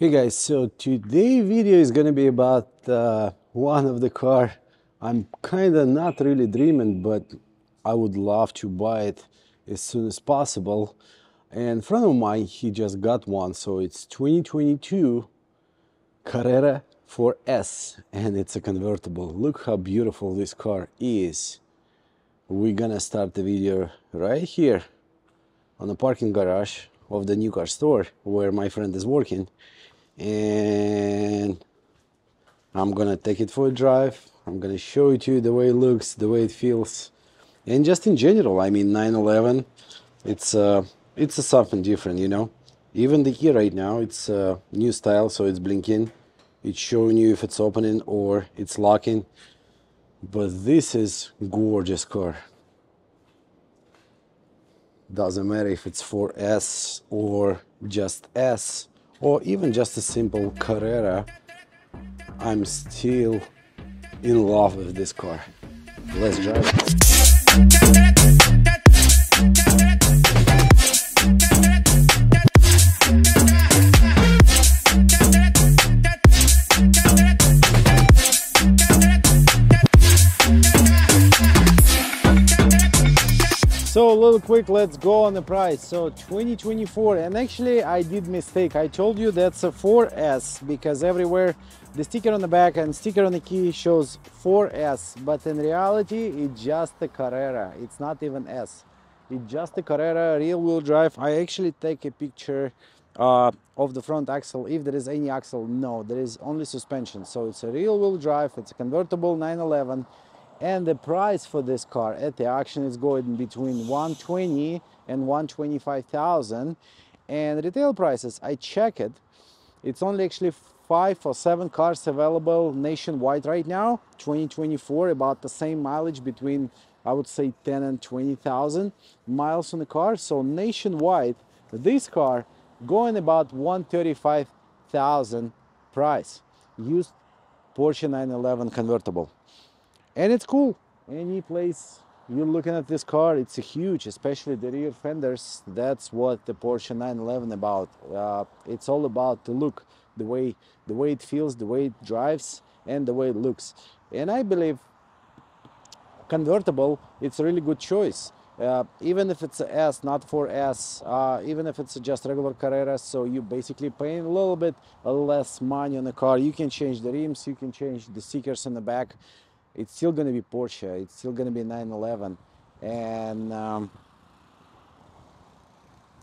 Hey guys, so today video is gonna be about one of the car I'm kinda not really dreaming, but I would love to buy it as soon as possible. And a friend of mine, he just got one, so it's 2022 Carrera 4S, and it's a convertible. Look how beautiful this car is. We're gonna start the video right here on the parking garage of the new car store where my friend is working. And I'm gonna take it for a drive. I'm gonna show it to you the way it looks, the way it feels, and just in general. I mean, 911, it's a something different, you know. Even the key right now, it's a new style, so it's blinking. It's showing you if it's opening or it's locking. But this is gorgeous car. Doesn't matter if it's 4S or just S or even just a simple Carrera. I'm still in love with this car. Let's drive it. So a little quick, let's go on the price. So 2024, and actually I did mistake. I told you that's a 4S because everywhere the sticker on the back and sticker on the key shows 4S, but in reality it's just a Carrera. It's not even S. It's just a Carrera rear wheel drive. I actually take a picture of the front axle, if there is any axle. No, there is only suspension. So it's a rear wheel drive, it's a convertible 911. And the price for this car at the auction is going between 120 and 125,000. And retail prices, I check it, it's only actually 5 or 7 cars available nationwide right now. 2024, about the same mileage, between I would say 10 and 20,000 miles on the car. So nationwide, this car going about 135,000 price. Used Porsche 911 convertible. And it's cool. Any place you're looking at this car, it's a huge, especially the rear fenders. That's what the Porsche 911 about. It's all about the look, the way it feels, the way it drives, and the way it looks. And I believe convertible, it's a really good choice. Even if it's a S, not 4S, even if it's just regular Carrera, so you basically paying a little bit less money on the car. You can change the rims, you can change the stickers on the back. It's still going to be Porsche, it's still going to be 911, and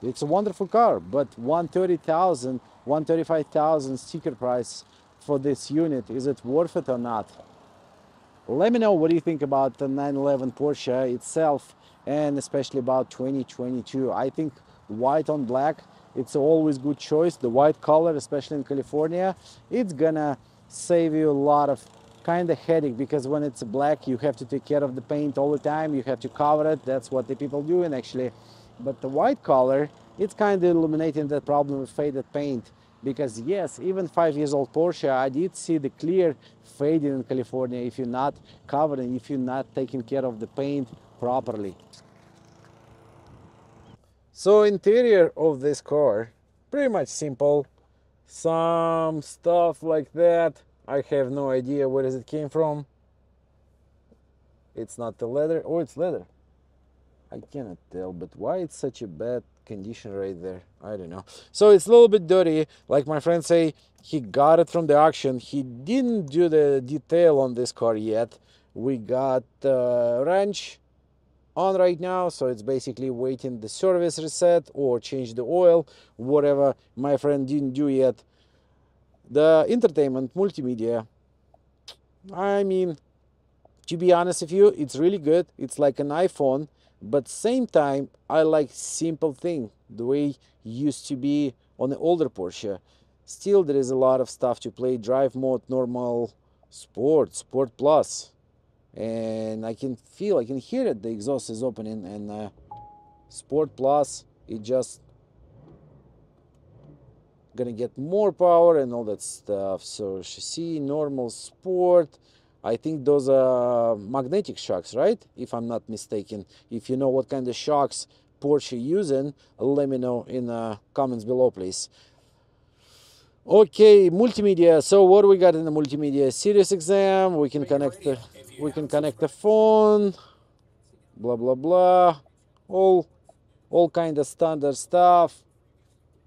it's a wonderful car. But 130,000, 135,000 sticker price for this unit, is it worth it or not? Let me know what do you think about the 911 Porsche itself, and especially about 2022. I think white on black, it's always good choice. The white color, especially in California, it's gonna save you a lot of kind of headache, because when it's black you have to take care of the paint all the time, you have to cover it. That's what the people doing actually. But the white color, it's kind of eliminating that problem with faded paint, because yes, even 5 years old Porsche, I did see the clear fading in California if you're not covering, if you're not taking care of the paint properly. So interior of this car, pretty much simple. Some stuff like that, I have no idea where it came from. It's not the leather. Oh, it's leather. I cannot tell, but why it's such a bad condition right there? I don't know. So it's a little bit dirty. Like my friend say, he got it from the auction. He didn't do the detail on this car yet. We got wrench on right now, so it's basically waiting the service reset or change the oil, whatever my friend didn't do yet. The entertainment, multimedia, I mean, to be honest with you, it's really good. It's like an iPhone, but same time, I like simple thing, the way it used to be on the older Porsche. Still, there is a lot of stuff to play. Drive mode, normal, sport, sport plus. And I can hear it, the exhaust is opening, and sport plus, it just gonna get more power and all that stuff. So chassis, normal, sport, I think those are magnetic shocks, right? If I'm not mistaken. If you know what kind of shocks Porsche using, let me know in the comments below, please. Okay, multimedia. So what do we got in the multimedia? Serious exam. We can connect the phone. Blah blah blah. All kind of standard stuff.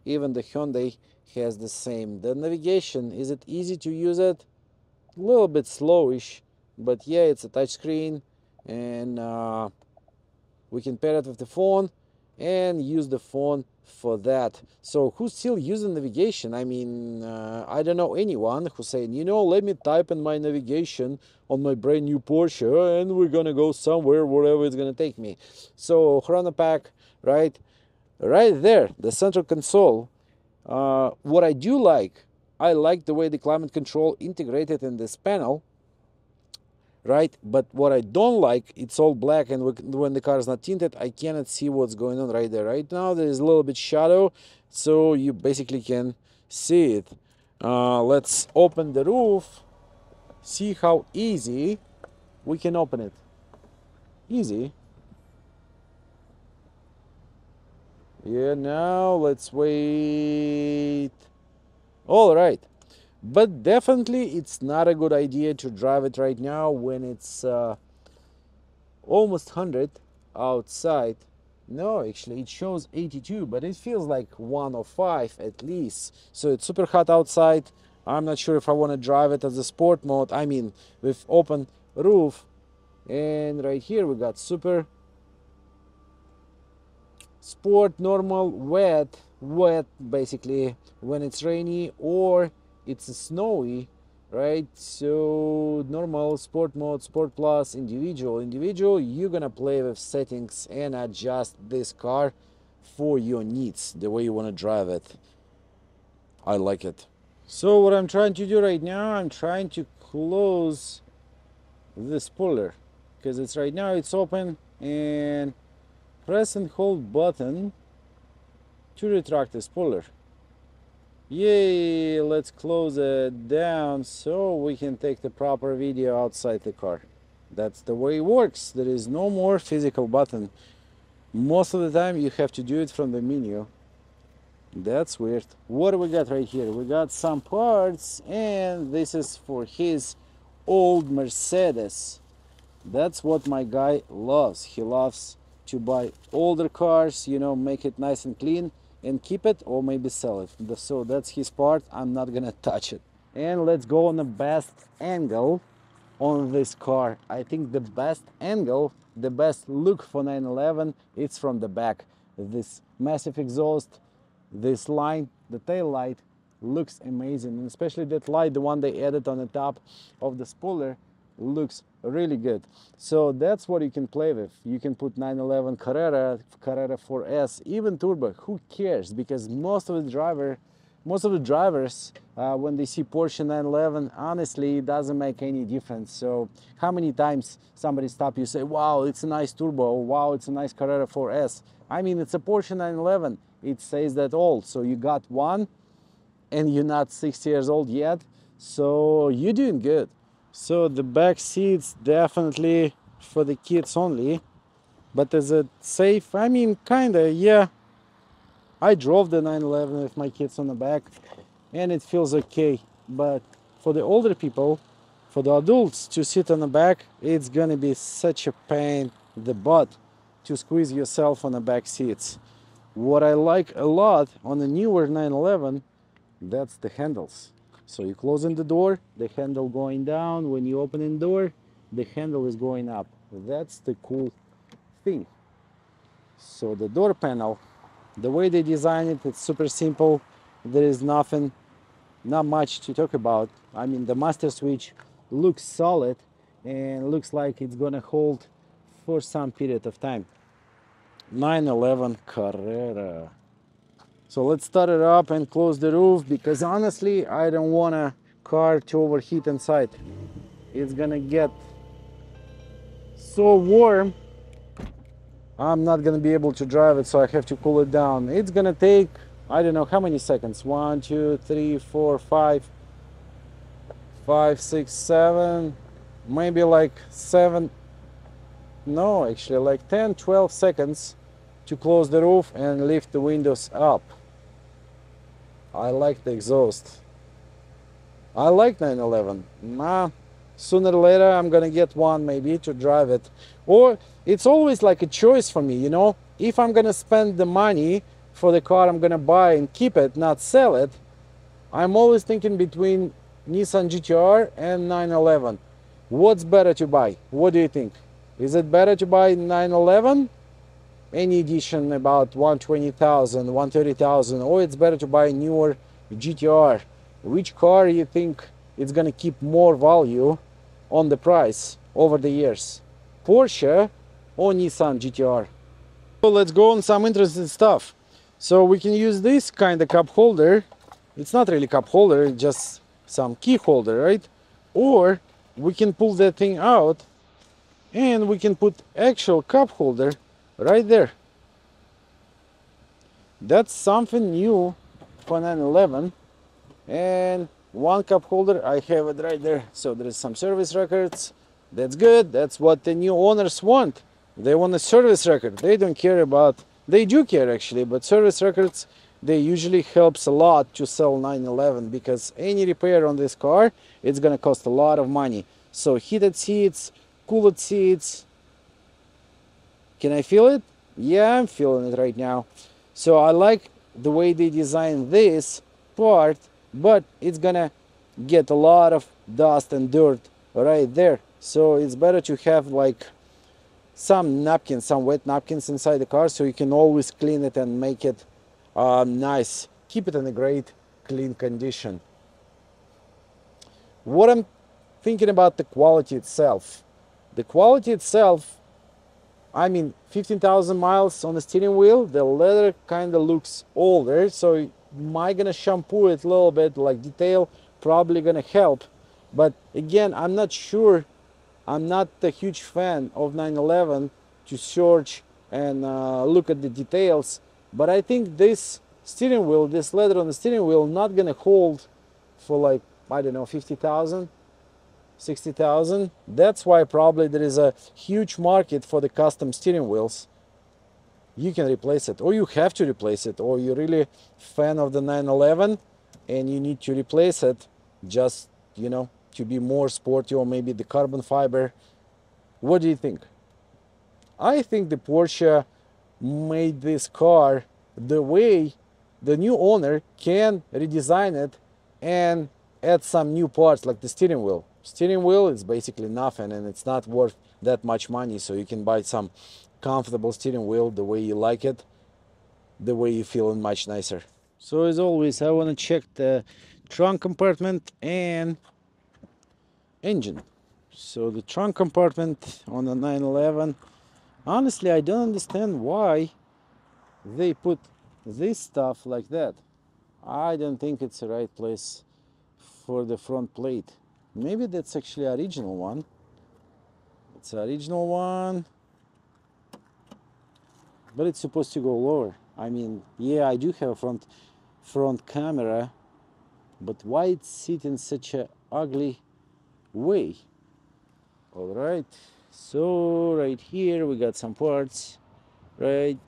Even the Hyundai has the same. The navigation, is it easy to use it? A little bit slowish, but yeah, it's a touchscreen, and we can pair it with the phone and use the phone for that. So who's still using navigation? I mean, I don't know anyone who's saying, you know, let me type in my navigation on my brand new Porsche and we're gonna go somewhere, wherever it's gonna take me. So Chronopack, right there, the central console. What I do like, I like the way the climate control integrated in this panel, right? But what I don't like, it's all black, and when the car is not tinted, I cannot see what's going on right there. Right now, there is a little bit shadow, so you basically can see it. Let's open the roof, see how easy we can open it. Easy. Yeah, now let's wait. All right. But definitely it's not a good idea to drive it right now when it's almost 100 outside. No, actually it shows 82, but it feels like 105 at least. So it's super hot outside. I'm not sure if I want to drive it as a sport mode. I mean, with open roof. And right here we got super, sport, normal, wet basically when it's rainy or it's snowy, right? So normal, sport mode, sport plus, individual, you're gonna play with settings and adjust this car for your needs, the way you want to drive it. I like it. So what I'm trying to do right now, I'm trying to close the spoiler because it's right now it's open, and press and hold button to retract the spoiler. Yay, let's close it down so we can take the proper video outside the car. That's the way it works. There is no more physical button. Most of the time you have to do it from the menu. That's weird. What do we got right here? We got some parts, and this is for his old Mercedes. That's what my guy loves. He loves to buy older cars, you know, make it nice and clean and keep it, or maybe sell it. So that's his part. I'm not gonna touch it. And let's go on the best angle on this car. I think the best angle, the best look for 911, it's from the back. This massive exhaust, this line, the tail light looks amazing, and especially that light, the one they added on the top of the spoiler, looks really good. So that's what you can play with. You can put 911 Carrera 4S, even turbo, who cares? Because most of the drivers when they see Porsche 911, honestly it doesn't make any difference. So how many times somebody stop you, say, wow, it's a nice turbo, wow, it's a nice Carrera 4S. I mean, it's a Porsche 911, it says that all. So you got one and you're not 60 years old yet, so you're doing good. So the back seats definitely for the kids only. But is it safe? I mean, kinda, yeah. I drove the 911 with my kids on the back and it feels okay. But for the older people, for the adults to sit on the back, it's gonna be such a pain in the butt to squeeze yourself on the back seats. What I like a lot on the newer 911, that's the handles. So you closing the door, the handle going down. When you open the door, the handle is going up. That's the cool thing. So the door panel, the way they design it, it's super simple. There is not much to talk about. I mean, the master switch looks solid and looks like it's gonna hold for some period of time. 911 Carrera. So let's start it up and close the roof, because honestly I don't want a car to overheat inside. It's gonna get so warm I'm not gonna be able to drive it, so I have to cool it down. It's gonna take, I don't know how many seconds, 1 2 3 4 5 6 7, maybe like 7, no, actually like 10-12 seconds to close the roof and lift the windows up. I like the exhaust. I like 911. Sooner or later I'm gonna get one maybe to drive it. Or it's always like a choice for me, you know? If I'm gonna spend the money for the car I'm gonna buy and keep it, not sell it, I'm always thinking between Nissan GTR and 911. What's better to buy? What do you think? Is it better to buy 911, any edition about 120,000, 130,000, or it's better to buy a newer GTR? Which car you think is gonna keep more value on the price over the years? Porsche or Nissan GTR? So let's go on some interesting stuff. So we can use this kind of cup holder. It's not really cup holder, it's just some key holder, right? Or we can pull that thing out and we can put actual cup holder right there. That's something new for 911. And one cup holder, I have it right there. So there is some service records. That's good. That's what the new owners want. They want a service record. They don't care about, they do care actually, but service records, they usually helps a lot to sell 911 because any repair on this car, it's gonna cost a lot of money. So heated seats, cooled seats. Can I feel it? Yeah, I'm feeling it right now. So I like the way they designed this part, but it's gonna get a lot of dust and dirt right there. So it's better to have like some napkins, some wet napkins inside the car so you can always clean it and make it nice. Keep it in a great clean condition. What I'm thinking about the quality itself. The quality itself, I mean, 15,000 miles on the steering wheel, the leather kind of looks older, so am I gonna shampoo it a little bit, like detail, probably gonna help. But again, I'm not sure, I'm not a huge fan of 911 to search and look at the details, but I think this steering wheel, this leather on the steering wheel, not gonna hold for like, I don't know, 50,000. 60,000. That's why probably there is a huge market for the custom steering wheels. You can replace it, or you have to replace it, or you're really fan of the 911 and you need to replace it just, you know, to be more sporty, or maybe the carbon fiber. What do you think? I think the Porsche made this car the way the new owner can redesign it and add some new parts like the steering wheel. Steering wheel is basically nothing and it's not worth that much money, so you can buy some comfortable steering wheel the way you like it, the way you feel much nicer. So as always, I want to check the trunk compartment and engine. So the trunk compartment on the 911, honestly I don't understand why they put this stuff like that. I don't think it's the right place for the front plate. Maybe that's actually original one. It's the original one, but it's supposed to go lower. I mean, yeah, I do have a front camera, but why it's sitting such a ugly way? All right, so right here we got some parts, right,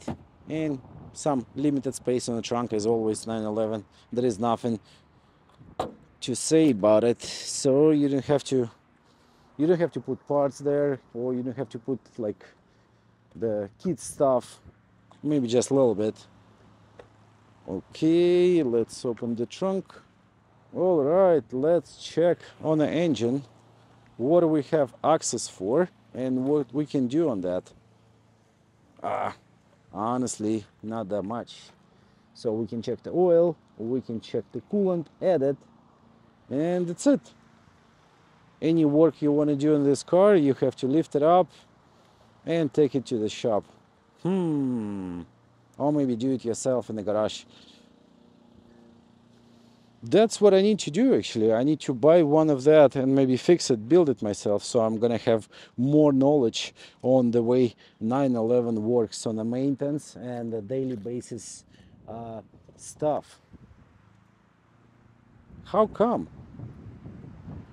and some limited space on the trunk as always. 911, there is nothing to say about it, so you don't have to put parts there, or you don't have to put like the kids stuff, maybe just a little bit. Okay, let's open the trunk. All right, let's check on the engine what do we have access for and what we can do on that. Honestly, not that much. So we can check the oil, we can check the coolant added, and that's it. Any work you want to do in this car, you have to lift it up and take it to the shop. Or maybe do it yourself in the garage. That's what I need to do actually. I need to buy one of that and maybe fix it, build it myself, so I'm gonna have more knowledge on the way 911 works on the maintenance and the daily basis stuff. How come?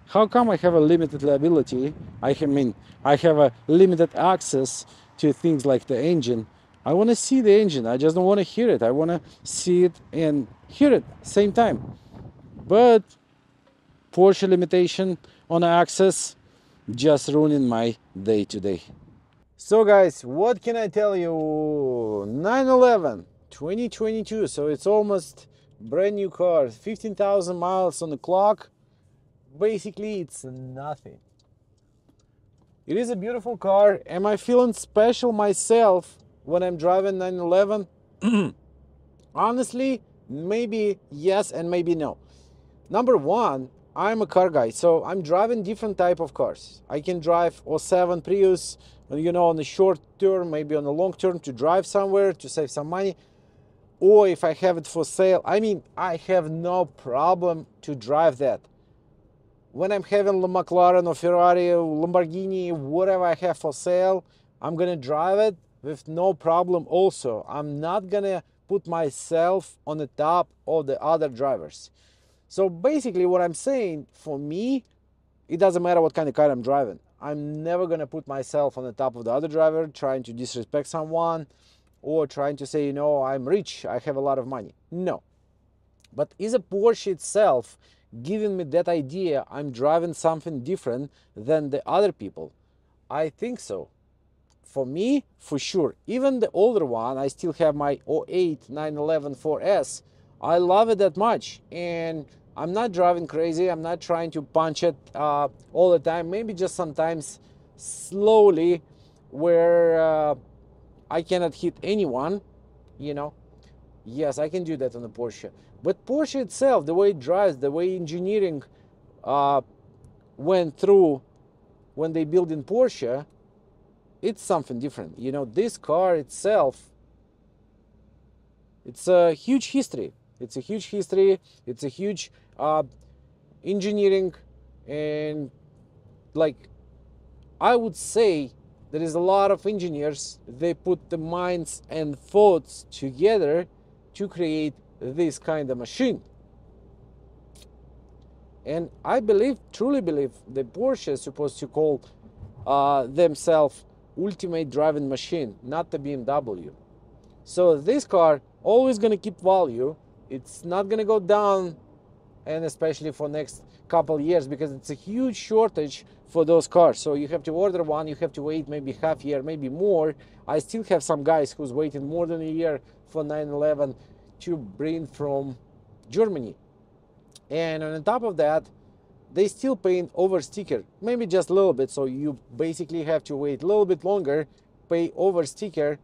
How come I have a limited liability? I mean, I have a limited access to things like the engine. I want to see the engine. I just don't want to hear it. I want to see it and hear it same time. But Porsche limitation on access, just ruining my day today. So guys, what can I tell you? 911 2022, so it's almost brand new car, 15,000 miles on the clock. Basically, it's nothing. It is a beautiful car. Am I feeling special myself when I'm driving 911? Honestly, maybe yes and maybe no. Number one, I'm a car guy, so I'm driving different type of cars. I can drive '07 Prius, on the short term, maybe on the long term, to drive somewhere to save some money. Or if I have it for sale, I have no problem to drive that. When I'm having a McLaren or Ferrari or Lamborghini, whatever I have for sale, I'm gonna drive it with no problem also. I'm not gonna put myself on the top of the other drivers. So basically what I'm saying, for me, it doesn't matter what kind of car I'm driving. I'm never gonna put myself on the top of the other driver, trying to disrespect someone or trying to say, I'm rich, I have a lot of money. No. But is a Porsche itself giving me that idea I'm driving something different than the other people? I think so. For me, for sure. Even the older one, I still have my '08 911 4S. I love it that much, and I'm not driving crazy. I'm not trying to punch it all the time. Maybe just sometimes slowly, where I cannot hit anyone, you know. Yes, I can do that on the Porsche. But Porsche itself, the way it drives, the way engineering went through when they built in Porsche, it's something different. This car itself, it's a huge history. It's a huge history. It's a huge engineering, and I would say there is a lot of engineers. They put the minds and thoughts together to create this kind of machine. And I truly believe, the Porsche is supposed to call themselves ultimate driving machine, not the BMW. So this car always gonna keep value. It's not gonna go down, and especially for next couple years, because it's a huge shortage for those cars. So you have to order one, you have to wait maybe half year, maybe more. I still have some guys who's waiting more than a year for 911 to bring from Germany. And on top of that, they still paint over sticker, maybe just a little bit, so you basically have to wait a little bit longer, pay over sticker.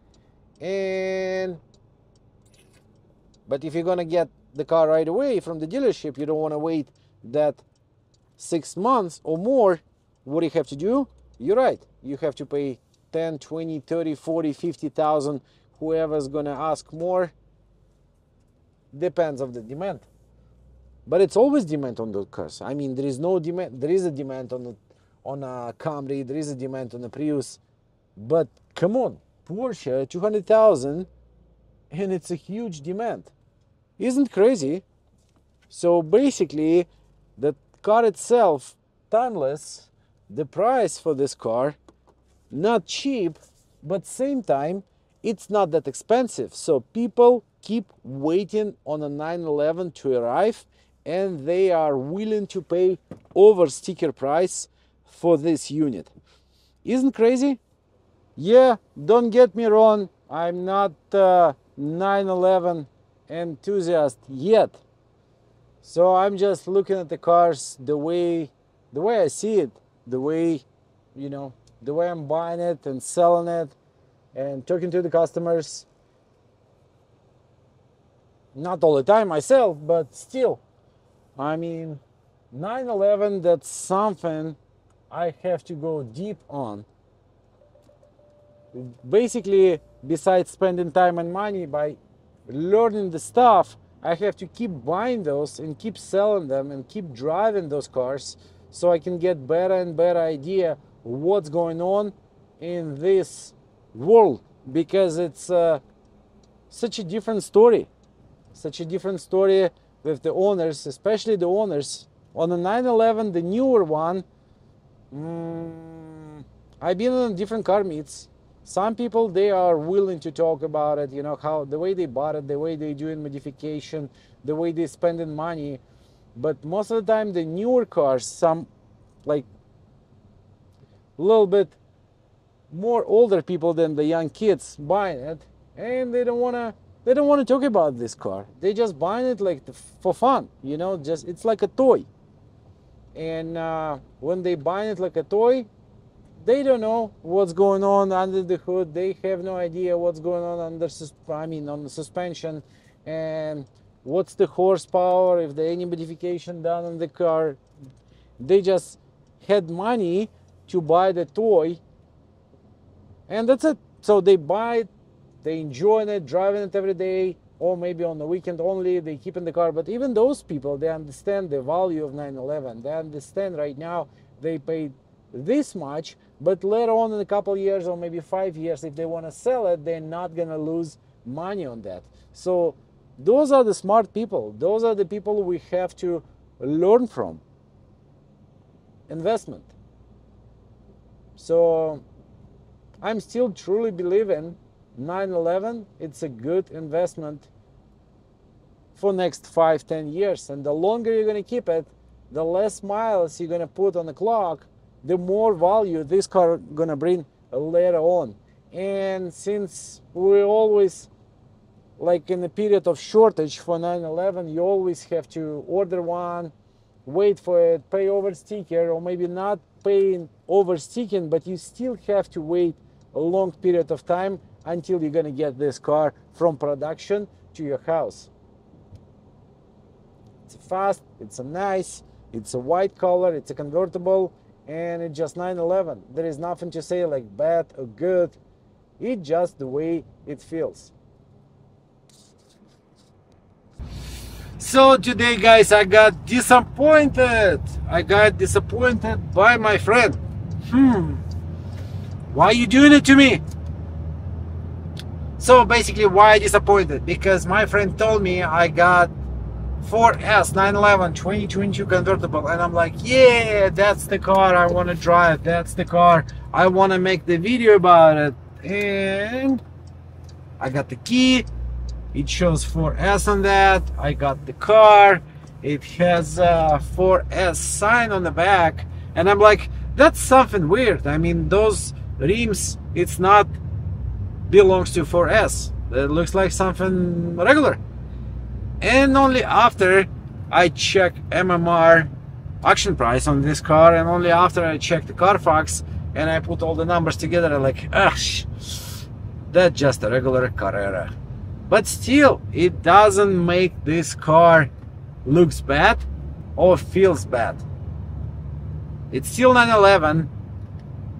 But if you're gonna get the car right away from the dealership, you don't want to wait that 6 months or more. What do you have to do? You're right, you have to pay 10, 20, 30, 40, 50,000, whoever's gonna ask more. Depends of the demand. But it's always demand on those cars. There is no demand. There is a demand on a Camry. There is a demand on a Prius. But come on, Porsche 200,000, and it's a huge demand. Isn't crazy? So basically, the car itself, timeless. The price for this car, not cheap, but same time, it's not that expensive. So people keep waiting on a 911 to arrive, and they are willing to pay over sticker price for this unit. Isn't crazy? Yeah, don't get me wrong, I'm not a 911 enthusiast yet. So I'm just looking at the cars the way I see it, the way the way I'm buying it and selling it and talking to the customers. Not all the time myself, but still. 911, that's something I have to go deep on. Basically, besides spending time and money by learning the stuff, I have to keep buying those and keep selling them and keep driving those cars, so I can get better and better idea what's going on in this world, because it's such a different story. Such a different story with the owners, especially the owners. On the 911, the newer one, I've been on different car meets. Some people, they are willing to talk about it, how the way they bought it, the way they doing modification, the way they spending money. But most of the time the newer cars, some like a little bit more older people than the young kids buying it, and they don't want to talk about this car. They just buying it like for fun, you know, just it's like a toy. And when they buy it like a toy, they don't know what's going on under the hood. They have no idea what's going on under on the suspension, and what's the horsepower, if there any modification done on the car. They just had money to buy the toy, and that's it. So they buy it, they enjoy it, driving it every day, or maybe on the weekend only, they keep in the car. But even those people, they understand the value of 911. They understand right now they paid this much, but later on in a couple of years or maybe 5 years, if they want to sell it, they're not going to lose money on that. So those are the smart people. Those are the people we have to learn from. Investment. So I'm still truly believing 911, it's a good investment for next 5-10 years. And the longer you're going to keep it, the less miles you're going to put on the clock, the more value this car going to bring later on. And since we always like in a period of shortage for 911, you always have to order one, wait for it, pay over sticker, or maybe not paying over sticking, but you still have to wait a long period of time until you're going to get this car from production to your house. It's fast, it's a nice, it's a white color, it's a convertible, and it's just 911. There is nothing to say like bad or good. It's just the way it feels. So today, guys, I got disappointed. I got disappointed by my friend. Why are you doing it to me? So basically, why I disappointed? Because my friend told me I got 4S 911 2022 convertible, and I'm like, yeah, that's the car I want to drive. That's the car I want to make the video about it. And I got the key. It shows 4S on that. I got the car. It has a 4S sign on the back, and I'm like, that's something weird. I mean, those rims, it's not belongs to 4S. It looks like something regular. And only after I check MMR auction price on this car, and only after I check the Carfax and I put all the numbers together, I'm like, that's just a regular Carrera. But still, it doesn't make this car looks bad or feels bad. It's still 911,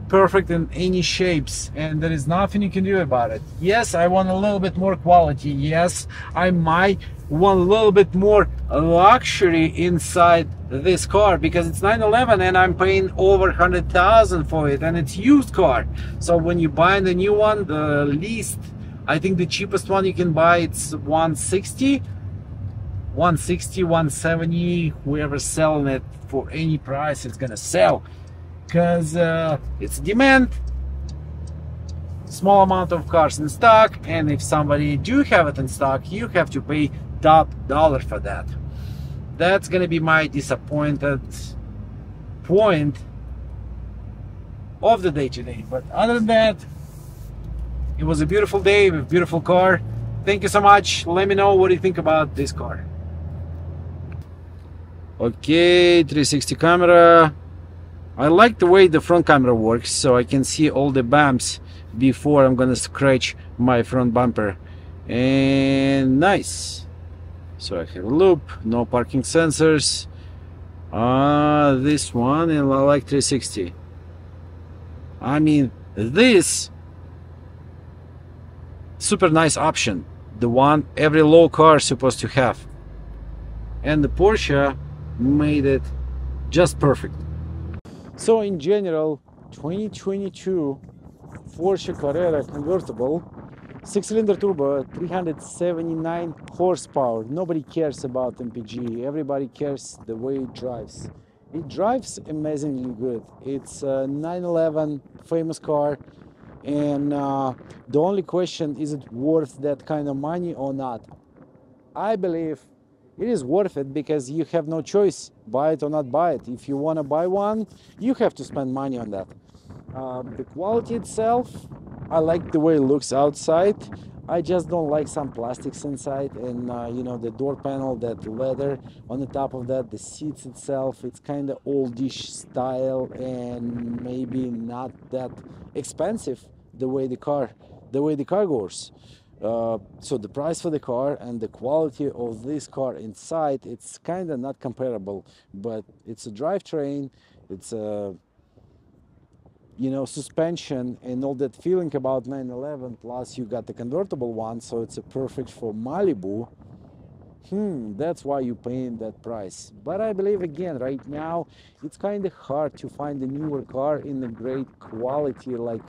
perfect in any shapes, and there is nothing you can do about it. Yes, I want a little bit more quality. Yes, I might want a little bit more luxury inside this car, because it's 911 and I'm paying over 100,000 for it, and it's used car. So when you buy the new one, the least, I think the cheapest one you can buy, it's 160, 170. Whoever's selling it for any price, it's gonna sell, because it's demand, small amount of cars in stock, and if somebody do have it in stock, you have to pay top dollar for that. That's gonna be my disappointed point of the day today. But other than that, it was a beautiful day with a beautiful car. Thank you so much. Let me know what you think about this car. Okay, 360 camera. I like the way the front camera works, so I can see all the bumps before I'm gonna scratch my front bumper. And nice. So I have a loop, no parking sensors. This one, and I like 360. I mean, this super nice option, the one every low car is supposed to have, and the Porsche made it just perfect. So in general, 2022 Porsche Carrera convertible, 6-cylinder turbo, 379 horsepower. Nobody cares about MPG, everybody cares the way it drives. It drives amazingly good. It's a 911 famous car, and the only question, is it worth that kind of money or not? I believe it is worth it because you have no choice, buy it or not buy it. If you want to buy one, you have to spend money on that. The quality itself, I like the way it looks outside. I just don't like some plastics inside, and you know, the door panel, that leather on the top of that, the seats itself, it's kind of oldish style and maybe not that expensive the way the car goes. So the price for the car and the quality of this car inside, it's kind of not comparable, but it's a drivetrain, it's a, you know, suspension and all that feeling about 911, plus you got the convertible one, so it's a perfect for Malibu. That's why you're paying that price. But I believe, again, right now it's kind of hard to find a newer car in a great quality. Like,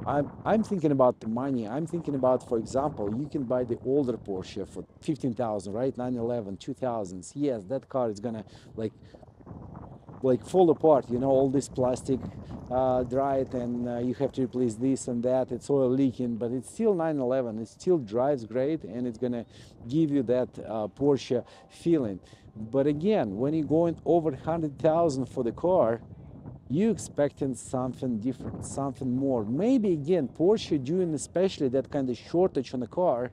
I'm thinking about the money. I'm thinking about, for example, you can buy the older Porsche for 15,000, right? 911 2000s. Yes, that car is gonna like fall apart, you know, all this plastic dried, and you have to replace this and that, it's oil leaking, but it's still 911, it still drives great, and it's gonna give you that Porsche feeling. But again, when you're going over 100,000 for the car, you expecting something different, something more. Maybe again, Porsche doing especially that kind of shortage on the car,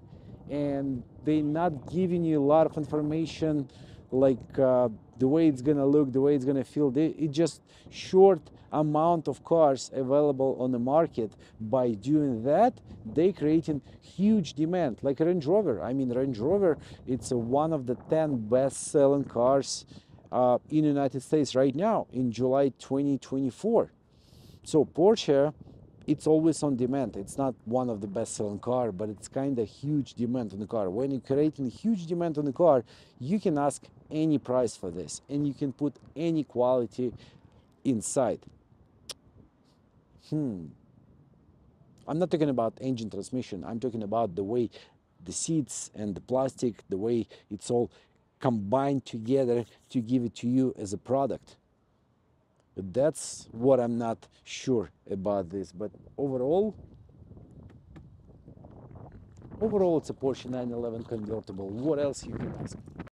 and they not giving you a lot of information, like the way it's gonna look, the way it's gonna feel. It just short amount of cars available on the market. By doing that, they creating huge demand, like Range Rover. I mean, Range Rover, it's one of the 10 best-selling cars in the United States right now in July 2024. So Porsche, it's always on demand. It's not one of the best-selling car, but it's kind of huge demand on the car. When you're creating huge demand on the car, you can ask any price for this, and you can put any quality inside. I'm not talking about engine transmission. I'm talking about the way the seats and the plastic, the way it's all combined together to give it to you as a product. That's what I'm not sure about this. But overall, it's a Porsche 911 convertible. What else you can ask?